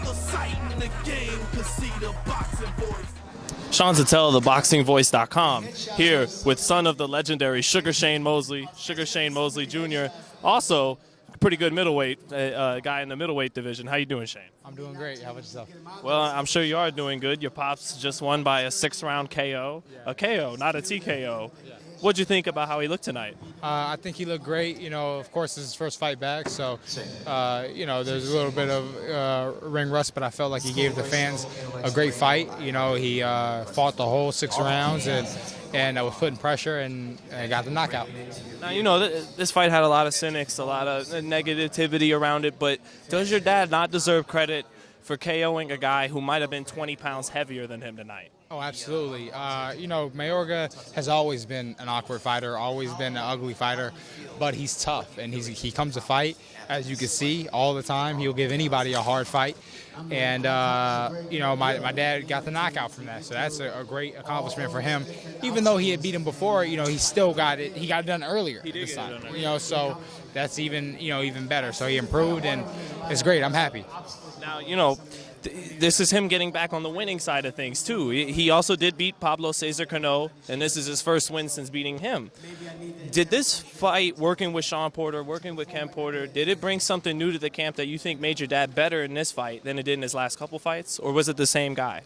the sight in the game, could see the boxing voice. Sean Zattel, ThaBoxingvoice.com, here with son of the legendary Sugar Shane Mosley Jr., also pretty good middleweight, guy in the middleweight division. How you doing, Shane? I'm doing great. How about yourself? Well, I'm sure you are doing good. Your pops just won by a 6-round KO. A KO, not a TKO. What'd you think about how he looked tonight? I think he looked great. You know, of course, this is his first fight back, so, you know, there's a little bit of ring rust, but I felt like he gave the fans a great fight. You know, he fought the whole 6 rounds and was putting pressure and got the knockout. Now, you know, this fight had a lot of cynics, a lot of negativity around it, but does your dad not deserve credit for KOing a guy who might have been 20 pounds heavier than him tonight? Oh, absolutely. You know, Mayorga has always been an awkward fighter, always been an ugly fighter, but he's tough, and he comes to fight, as you can see, all the time. He'll give anybody a hard fight, and, you know, my dad got the knockout from that, so that's a great accomplishment for him. Even though he had beat him before, you know, he still got it. He got it done earlier. He did this get time, it done. you know, so that's even better. So he improved, and it's great. I'm happy. Now, you know, this is him getting back on the winning side of things, too. He also did beat Pablo Cesar Cano, and this is his first win since beating him. Did this fight, working with Sean Porter, working with Ken Porter, did it bring something new to the camp that you think made your dad better in this fight than it did in his last couple fights, or was it the same guy?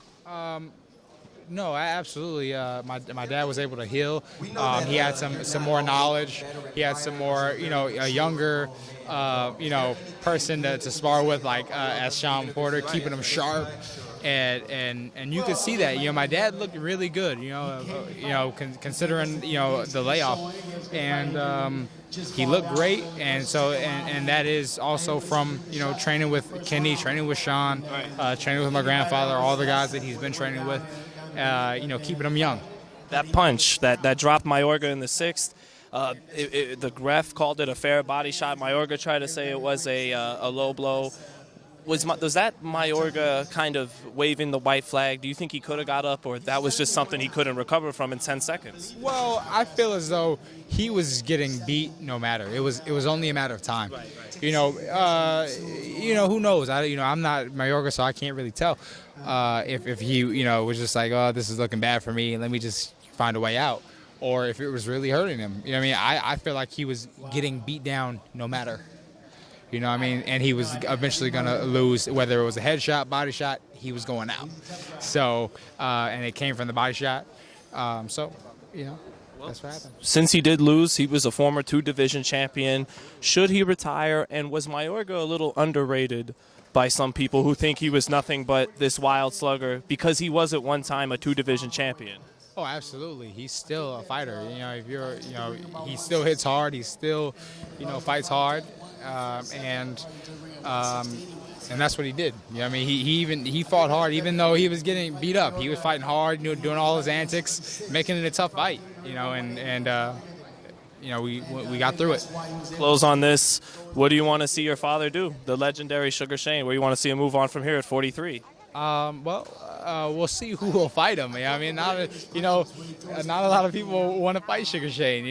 No, absolutely. My dad was able to heal. He had some more knowledge. He had some more, you know, a younger, you know, person to spar with, like as Sean Porter, keeping him sharp, and you could see that. You know, my dad looked really good. You know, considering the layoff, and he looked great. And so, and that is also from training with Kenny, training with Sean, training with my grandfather, all the guys that he's been training with. Keeping them young. That punch that dropped Mayorga in the 6th, the ref called it a fair body shot. Mayorga tried to say it was a low blow. Was that Mayorga kind of waving the white flag? Do you think he could have got up, or that was just something he couldn't recover from in 10 seconds? Well, I feel as though he was getting beat no matter. It was only a matter of time. Right. Who knows? I'm not Mayorga, so I can't really tell if he was just like, oh, this is looking bad for me, and let me just find a way out, or if it was really hurting him. You know what I mean? I feel like he was getting beat down no matter. You know what I mean? And he was eventually going to lose, whether it was a headshot, body shot, he was going out. So, and it came from the body shot. That's what happened. Since he did lose, he was a former 2-division champion. Should he retire? And was Mayorga a little underrated by some people who think he was nothing but this wild slugger because he was at one time a 2-division champion? Oh, absolutely. He's still a fighter. He still hits hard. He still, fights hard. And that's what he did. You know what I mean? He fought hard, even though he was getting beat up. He was fighting hard, doing all his antics, making it a tough fight. We got through it. Close on this. What do you want to see your father do? The legendary Sugar Shane. Where do you want to see him move on from here at 43? We'll see who will fight him. I mean, not a lot of people want to fight Sugar Shane,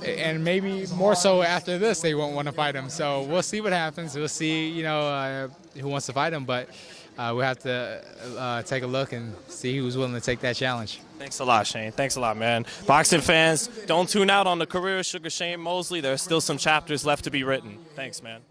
and maybe more so after this they won't want to fight him. So we'll see what happens. We'll see, who wants to fight him, but we'll have to take a look and see who's willing to take that challenge. Thanks a lot, Shane. Thanks a lot, man. Boxing fans, don't tune out on the career of Sugar Shane Mosley. There are still some chapters left to be written. Thanks, man.